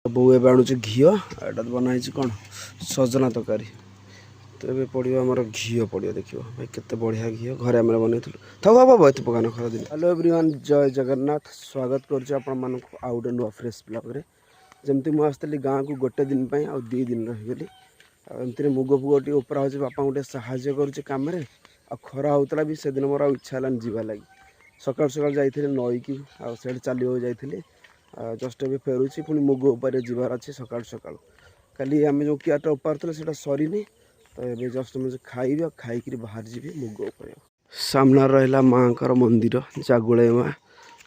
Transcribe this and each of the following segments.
बोऊ ए आणुचे घीओ एटा बनाई कौन सजना तरकारी तो ये पड़ो आम घी पड़ो देखिए भाई केते बढ़िया घी घरे आम बनई था बाबा एत पकान खरा दिन। हेलो एवरीवन जय जगन्नाथ स्वागत करुँ आउ गोटे नुआ फ्रेश ब्लॉग जमती मुझे गाँव को गोटे दिन आउ 2 दिन रहीगली एमती मुग फुग टी उपरा हो बापा गोटे साहाଯ୍य करुचे कम खरा होता भी से दिन मोर इच्छा है जीवा लगी सकाल सकाल जाइए नई की आठ चलो जाइए जस्ट ए फेरुची पुणी मुग उपर जीवार अच्छे सकाल सकाल काली आम जो कियाटा उपार से सरीनी तो ये जस्ट मुझे खाइबी खाई बाहर जी मुग उपर सामना रहा माँ का मंदिर जागुले माँ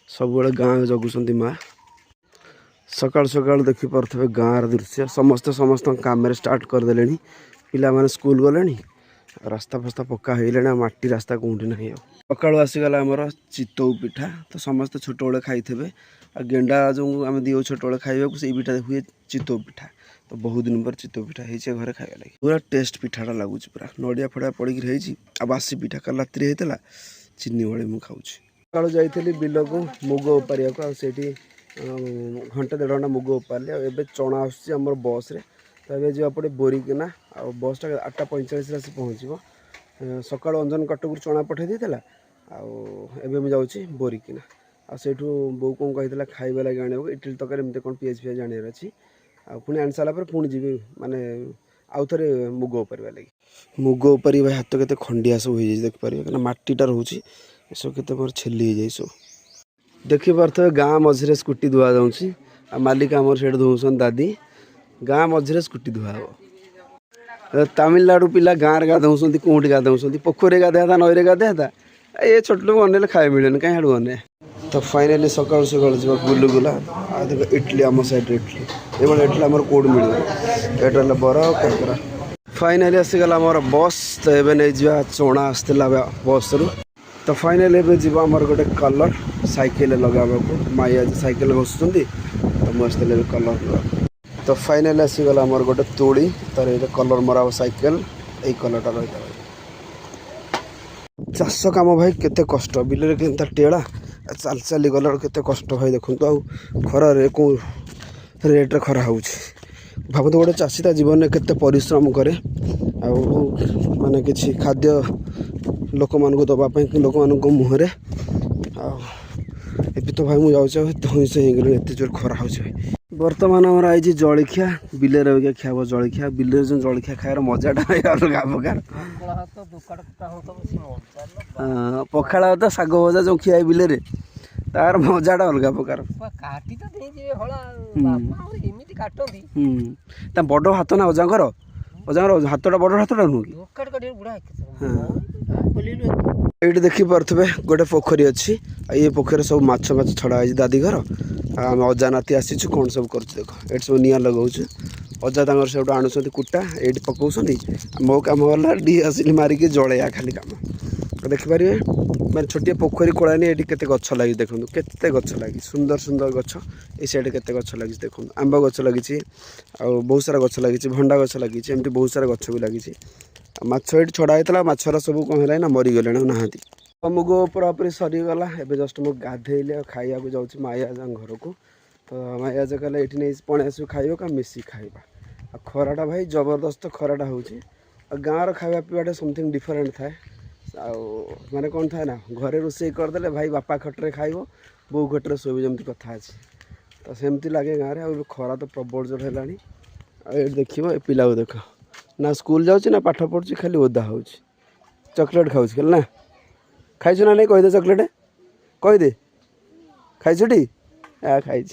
सब गाँव जगुंट माँ सकाल सकाल देखिपे गाँव दृश्य समस्ते समस्त कम स्टार्ट करदे पिला माने स्कूल गले रास्ता फास्ता पक्का हो माटी रास्ता कौटी ना सका आसीगला आमर चितौ पिठा तो समस्ते छोट बड़े खाई आ गेंडा जो आम दिव छोट बड़े खाइबा से पिठा हुए चितौ पिठा तो बहुत दिन पर चितौ पिठा हो घरे खाଇବା लगे पूरा टेस्ट पिठाटा लगुच पूरा नड़िया फड़िया पड़ी रही बासी पिठा कल राति होता चीनी भले मुझे खाऊँ सका जाइली बिल को मुग उपारिया को आठी घंटे 1.5 घंटा मुग उपारे एवं चना आसमर बस रे तो ये जा पड़े बोरिकिना आ बसटा 8:45 आसी पहुँचो सका अंजन कटक चना पठे देता आवे मुझे बोरिकिना आठू बो कौन कही खाଇବା लगे आने इडली तक एमती कौन पीएच फीएच आने अच्छी पुणी आनी सारा पुणी जी माने आउ थे मुग उपर लगे मुग उपर हाथ के खंडिया सब हो देखिपारे कहीं मटीटा रोचे सब के मोर छेली हो सब देखिपे गाँ मझे स्कूटी धुआ जाऊँगी मालिक आमर से धोसन दादी गाँ मझे स्कूटी धुआ हे तमिलनाडु पिला गाँव गाधौं कौटी गाधौं पोखर गाधे था नई गाधे था ये छोट लोग अनेले खाए मिले कहीं हाड़ू अने तो फाइनाली सकाल सकाल जा गुलगुला देख इडली आम साइड इडली ये इडली आम कौट मिले एटा बरा काकरा फाइनाली आसीगला आमर बस तो ये नहीं जा चना आसला बस रु तो फाइनाली एवं जी आमर गोटे कलर साइकेल लगाबा माई आज साइकेल घसुँच तो मुझे कलर तो फाइनाली आसीगला आमर गोटे तोड़ी तार ये कलर मरा साइकेल यही कलरटा रही चाष कम भाई केते कष्ट बिल के टेड़ा चल चली गला केते कष्ट भाई देखु तो खरारे कौ रेट्रे खरा हो भावत गोटे चाषी ता जीवन में केते परिश्रम करे माने किछि खाद्य लोक मान दवापाई लोक मान मुहर ए तो भाई मुझे धई से एत जोर खरा हो बर्तमान आमर आई जलखिया बिले खाब जलखिया बिले जो जलखिया खार मजाटा अलग प्रकार पखाड़ तो साग भजा जो खिया बिले तार मजाटा अलग प्रकार बड़ हाथ ना अजांर हाथटा बड़ हाथटा नुह ये देखिपे गोटे पोखरी अच्छी ये पोखरी सब माछ माछ छड़ा दादी घर आम अजा नाती आसी कौन सब कर देख ये सब निआ लगाऊँ अजा तक सब आणुंट कुटा ये पकाउन मो कम गला डी आसिली मारिकी जलैया खाली कम देखिपारे मैं छोटिया पोखरी कोलानी ये केते गछ लगी देखो केते गछ लगी सुंदर सुंदर गछ ये साइड केते गछ लगी देखो आंब गछ लगी बहुत सारा गछ लगी भंडा गछ लगी एमती बहुत सारा गछ भी लगी माछ ये छड़ा होता मछरा सब कौन है ना मरीगले नहांती मुग पूरापूरी सरीगला एवं जस्ट मुझे गाधेली खाइबा को जाऊँ माया घर को तो माया कहले ये नहीं पणे आस खाइब का मिसी खाइबा खराटा भाई जबरदस्त खराटा हो गाँव खाଇବା पीवाटा समथिंग डिफरेंट थाए माने कौन थाए ना घरे रोसे करदे भाई बापा खटरे खाइब बो खटरे शोब जमी कथा अच्छे तो सेमती लगे गाँव में खरा तो प्रबल जोर है देख पिला को देख ना स्कूल जाऊँ ना पाठ पढ़ुची खाली ओदा हो चॉकलेट खाऊँ खाली ना खाइछु ना नहीं कहीदे चॉकलेट कहीदे खाइछुटी खाई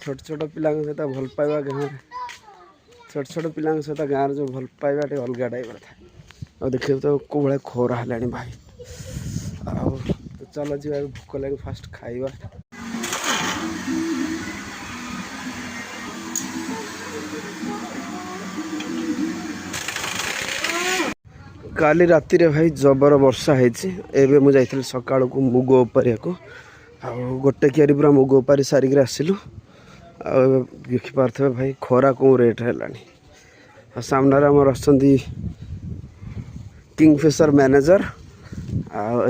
छोट छोट पिला सहित भल पाइबा गाँव छोट छोट पिला सहित गाँव जो भल पाइबा अलग टाइप था और देखिए तो कौ भाई खरा है भाई चल जी भोक लगे फास्ट खाइबा काली राति रे भाई जबर वर्षा है मुझे सका को मुग उपारिया को गोटे क्यारी पूरा मुग उपारी सारिक आसिलु देखिपे भाई खरा कौ रेट है सामने आमर अच्छी किंगफिशर मैनेजर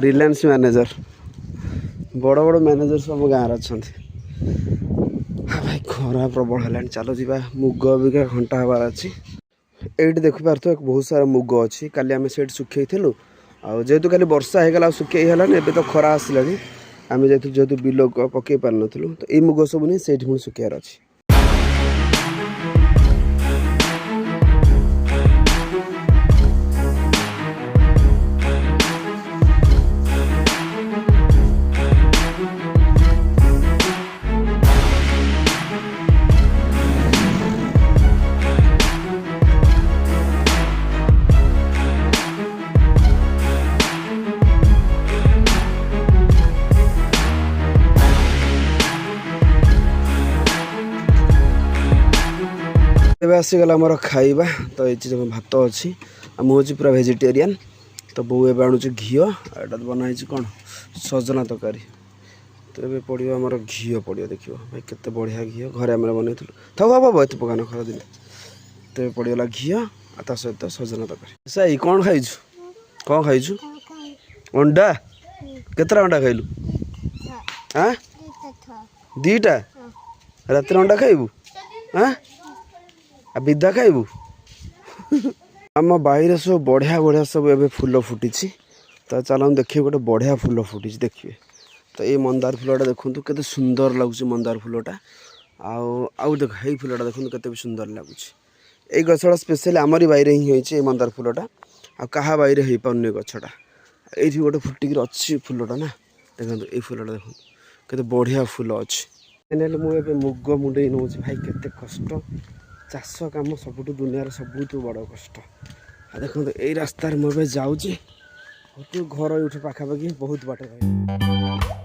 रिलायंस मैनेजर बड़ बड़ मैनेजर सब गाँव अच्छा भाई खरा प्रबल है चलो जी मुग बिका घंटा हबार अच्छी ये देखिपार बहुत सारा मुग अच्छी काली आम से सुखे थी जेहेतु खाली वर्षा होगा सुखे है तो खरा आसला आम जेहेतु बिल पकई पार नु तो ये मुग सब नहीं से सुखार अच्छी आसीगला आमर खाइबा तो ये चीज भात अच्छी मुझे पूरा वेजिटेरियन तो बो ए आणुच घी एटा बनाई कौन सजना तरकारी तो ये पड़ो आमर घी पड़ो देखिए भाई केते बढ़िया घी घरे आम बनई था बाबा एत पकान खरा दिन तो ये पड़गला घी ता सहित सजना तरकारी साई कौन खाइछु अंडा केतरा अंडा खाइलु हाँ दीटा रात अंडा खाइबू हाँ आ विदा खाइबू आम बाहर सब बढ़िया बढ़िया सब एबे फूल फुटी तो चलो देखिए गोटे बढ़िया फूल फुटी देखिए तो ये मंदार फूलटा देखूँ केते सुंदर लगुच मंदार फूलटा आउ देख ये फूलटा देखूँ केते सुंदर लगुच ये गछटा स्पेशली आमरी बाहर ही होती मंदार फूलटा आ क्या बाहर हो पारे गछटा ये गोटे फुटिक अच्छी फूलटा ना देखो ये फूलटा देखो केते बढ़िया फूल अच्छे मुझे मुग मुंडे नौ भाई केते कष्ट चाष कम सबुठ दुनिया सबुठ बड़ कष्ट देखो यही रास्तार मुझे जाऊँगी घर यूठ पाखापाखि बहुत बाट रही